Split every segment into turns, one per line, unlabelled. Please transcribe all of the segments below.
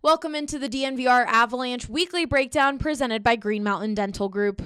Welcome into the DNVR Avalanche Weekly Breakdown presented by Green Mountain Dental Group.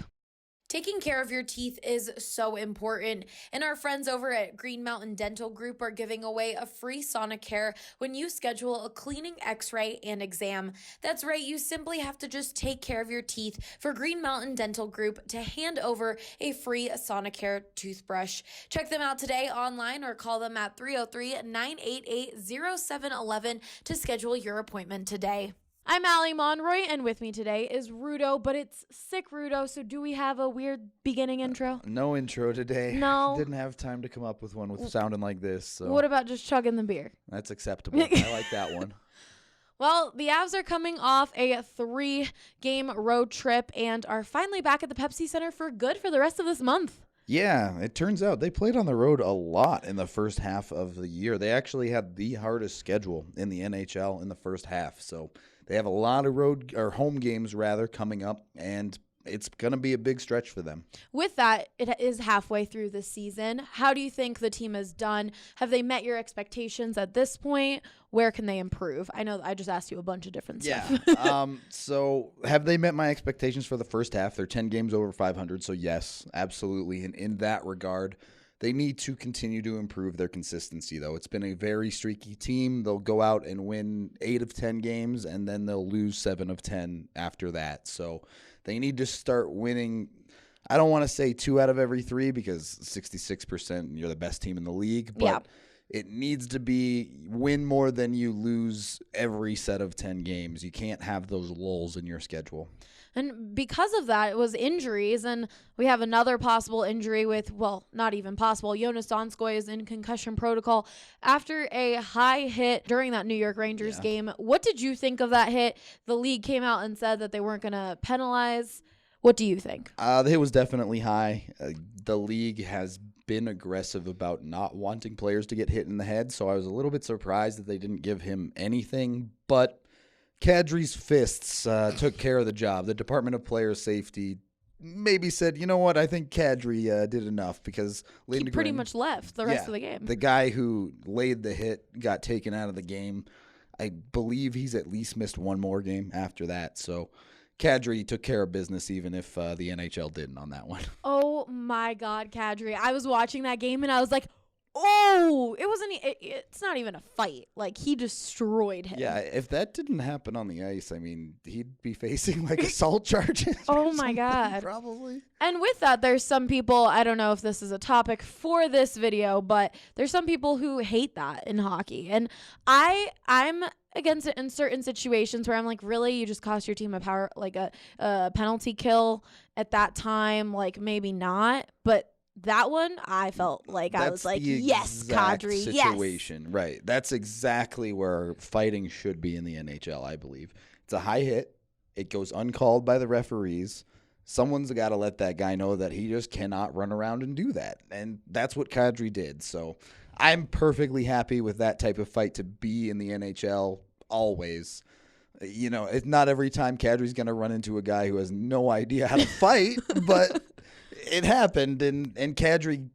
Taking care of your teeth is so important, and our friends over at Green Mountain Dental Group are giving away a free Sonicare when you schedule a cleaning, x-ray, and exam. That's right, you simply have to just take care of your teeth for Green Mountain Dental Group to hand over a free Sonicare toothbrush. Check them out today online or call them at 303-988-0711 to schedule your appointment today. I'm Allie Monroy, and with me today is Rudo, but it's sick Rudo, so do we have a weird beginning intro?
No intro today.
No.
Didn't have time to come up with one with sounding like this. So.
What about just chugging the beer?
That's acceptable. I like that one.
Well, the Avs are coming off a 3-game road trip and are finally back at the Pepsi Center for good for the rest of this month.
Yeah, it turns out they played on the road a lot in the first half of the year. They actually had the hardest schedule in the NHL in the first half, so they have a lot of home games coming up, and it's going to be a big stretch for them.
With that, it is halfway through the season. How do you think the team has done? Have they met your expectations at this point? Where can they improve? I know I just asked you a bunch of different stuff.
Yeah. So have they met my expectations for the first half? They're 10 games over 500, so yes, absolutely. And in that regard, they need to continue to improve their consistency, though. It's been a very streaky team. They'll go out and win 8 of 10 games, and then they'll lose 7 of 10 after that. So they need to start winning. I don't want to say 2 out of every 3 because 66% you're the best team in the league, but it needs to be win more than you lose every set of 10 games. You can't have those lulls in your schedule.
And because of that, it was injuries, and we have another possible injury with, well, not even possible. Jonas Donskoy is in concussion protocol after a high hit during that New York Rangers game. What did you think of that hit? The league came out and said that they weren't going to penalize. What do you think?
The hit was definitely high. The league has been aggressive about not wanting players to get hit in the head, so I was a little bit surprised that they didn't give him anything, but Kadri's fists took care of the job. The Department of Player Safety maybe said, you know what, I think Kadri did enough because
Lindgren, he pretty much left the rest of the game.
The guy who laid the hit got taken out of the game. I believe he's at least missed one more game after that. So Kadri took care of business even if the NHL didn't on that one.
Oh, my God, Kadri. I was watching that game, and I was like, oh, it's not even a fight. Like, he destroyed him.
Yeah, if that didn't happen on the ice, I mean, he'd be facing like assault charges.
Oh my God.
Probably.
And with that, there's some people, I don't know if this is a topic for this video, but there's some people who hate that in hockey. And I'm against it in certain situations where I'm like, really? You just cost your team a penalty kill at that time? Like, maybe not, but that one, I felt like I was like, yes, Kadri,
situation.
Yes.
Right. That's exactly where fighting should be in the NHL, I believe. It's a high hit. It goes uncalled by the referees. Someone's got to let that guy know that he just cannot run around and do that. And that's what Kadri did. So I'm perfectly happy with that type of fight to be in the NHL always. You know, it's not every time Kadri's going to run into a guy who has no idea how to fight, but it happened, and Kadri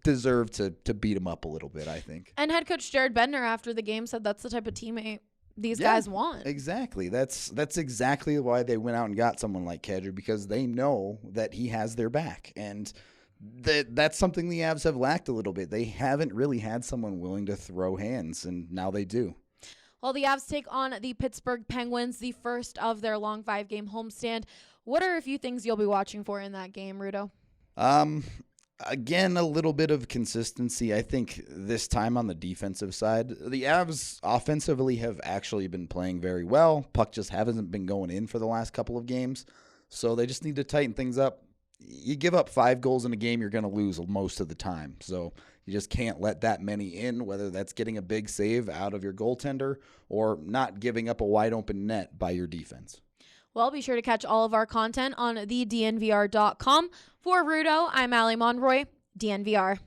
deserved to beat him up a little bit, I think.
And head coach Jared Bednar after the game said that's the type of teammate these guys want.
Exactly. That's exactly why they went out and got someone like Kadri, because they know that he has their back. And that's something the Avs have lacked a little bit. They haven't really had someone willing to throw hands, and now they do.
Well, the Avs take on the Pittsburgh Penguins, the first of their long 5-game homestand. What are a few things you'll be watching for in that game, Rudo?
Again, a little bit of consistency. I think this time on the defensive side, the Avs offensively have actually been playing very well. Puck just hasn't been going in for the last couple of games, so they just need to tighten things up. You give up 5 goals in a game, you're going to lose most of the time. So you just can't let that many in, whether that's getting a big save out of your goaltender or not giving up a wide open net by your defense.
Well, be sure to catch all of our content on thednvr.com. For Rudo, I'm Allie Monroy, DNVR.